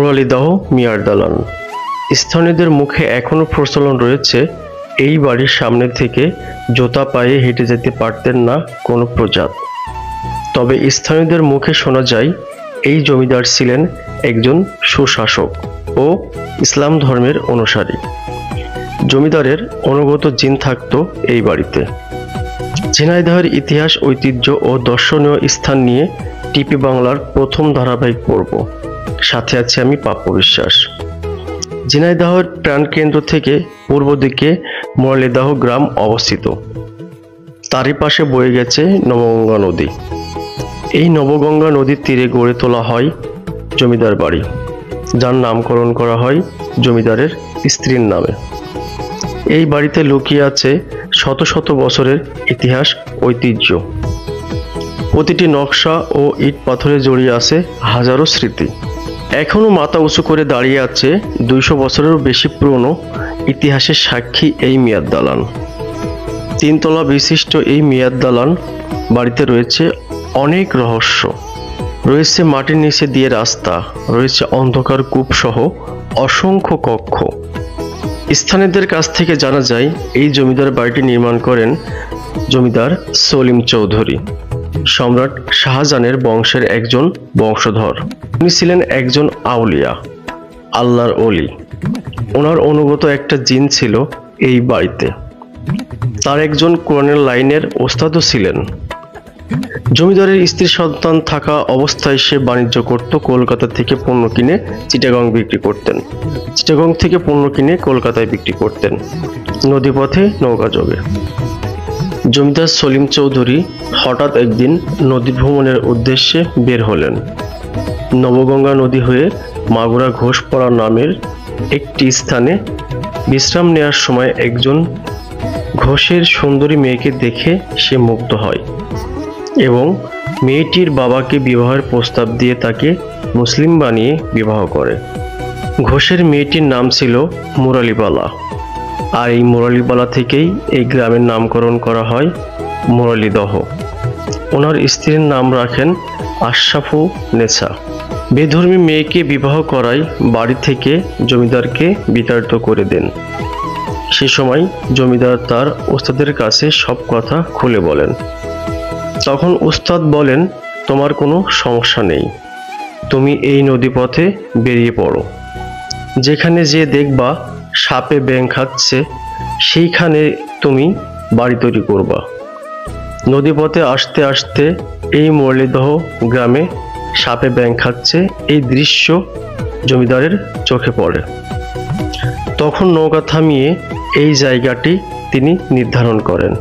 মুরালিদহ মিয়ার দালান। স্থানীয়দের মুখে এখনো প্রচলন রয়েছে এই বাড়ির সামনে থেকে জোতা পায়ে হেঁটে যেতে পারতেন না কোনো প্রজাত। তবে স্থানীয়দের মুখে শোনা যায় এই জমিদার ছিলেন একজন সুশাসক ও ইসলাম ধর্মের অনুসারী। জমিদারের অনুগত জিন থাকত এই বাড়িতে। ঝিনাইদহের ইতিহাস, ঐতিহ্য ও দর্শনীয় স্থান নিয়ে টিপি বাংলার প্রথম ধারাবাহিক পর্ব। সাথে আছে আমি পাপ্পু বিশ্বাস। ঝিনাইদহের প্রাণকেন্দ্র থেকে পূর্ব দিকে মুরালিদহ গ্রাম অবস্থিত। তারই পাশে বয়ে গেছে নবগঙ্গা নদী। এই নবগঙ্গা নদীর তীরে গড়ে তোলা হয় জমিদার বাড়ি, যার নামকরণ করা হয় জমিদারের স্ত্রীর নামে। এই বাড়িতে লুকিয়ে আছে শত শত বছরের ইতিহাস, ঐতিহ্য। প্রতিটি নকশা ও ইট পাথরে জড়িয়ে আছে হাজারো স্মৃতি। এখনো মাথা উঁচু করে দাঁড়িয়ে আছে 200 বছরেরও বেশি পুরনো ইতিহাসের সাক্ষী এই মিয়াদ দালান। 3 তলা বিশিষ্ট এই মিয়াদ দালান বাড়িতে রয়েছে অনেক রহস্য। রয়েছে মাটির নিচে দিয়ে রাস্তা, রয়েছে অন্ধকার কূপ সহ অসংখ্য কক্ষ। স্থানীয়দের কাছ থেকে জানা যায় এই জমিদার বাড়িটি নির্মাণ করেন জমিদার সলিম চৌধুরী, সম্রাট শাহজাহানের বংশের একজন বংশধর। উনি ছিলেন একজন আউলিয়া, আল্লাহর ওলি। ওনার অনুগত একটা জিন ছিল এই বাড়িতে। তার একজন কোরআনের লাইনের ওস্তাদও ছিলেন। জমিদারের স্ত্রী সন্তান থাকা অবস্থায় সে বাণিজ্য করত। কলকাতা থেকে পণ্য কিনে চিটাগং বিক্রি করতেন, চিটাগং থেকে পণ্য কিনে কলকাতায় বিক্রি করতেন নদীপথে নৌকাযোগে। জমিদার সলিম চৌধুরী হঠাৎ একদিন নদী ভ্রমণের উদ্দেশ্যে বের হলেন। নবগঙ্গা নদী হয়ে মাগুরা ঘোষপাড়া নামের একটি স্থানে বিশ্রাম নেওয়ার সময় একজন ঘোষের সুন্দরী মেয়েকে দেখে সে মুগ্ধ হয় এবং মেয়েটির বাবাকে বিবাহের প্রস্তাব দিয়ে তাকে মুসলিম বানিয়ে বিবাহ করে। ঘোষের মেয়েটির নাম ছিল মুরালিবালা, আর এই মুরালিবালা থেকেই এই গ্রামের নামকরণ করা হয় মুরালিদহ। ওনার স্ত্রীর নাম রাখেন আশরাফু নেছা। বেধর্মী মেয়েকে বিবাহ করায় বাড়ি থেকে জমিদারকে বিতাড়িত করে দেন। সে সময় জমিদার তার ওস্তাদের কাছে সব কথা খুলে বলেন। তখন উস্তাদ বলেন, তোমার কোনো সমস্যা নেই, তুমি এই নদীপথে বেরিয়ে পড়ো। যেখানে যে দেখবা সাপে ব্যাঙ খাচ্ছে, সেইখানে তুমি বাড়ি তৈরি করবা। নদীপথে আসতে আসতে এই মুরালিদহ গ্রামে সাপে ব্যাঙ খাচ্ছে এই দৃশ্য জমিদারের চোখে পড়ে। তখন নৌকা থামিয়ে এই জায়গাটি তিনি নির্ধারণ করেন।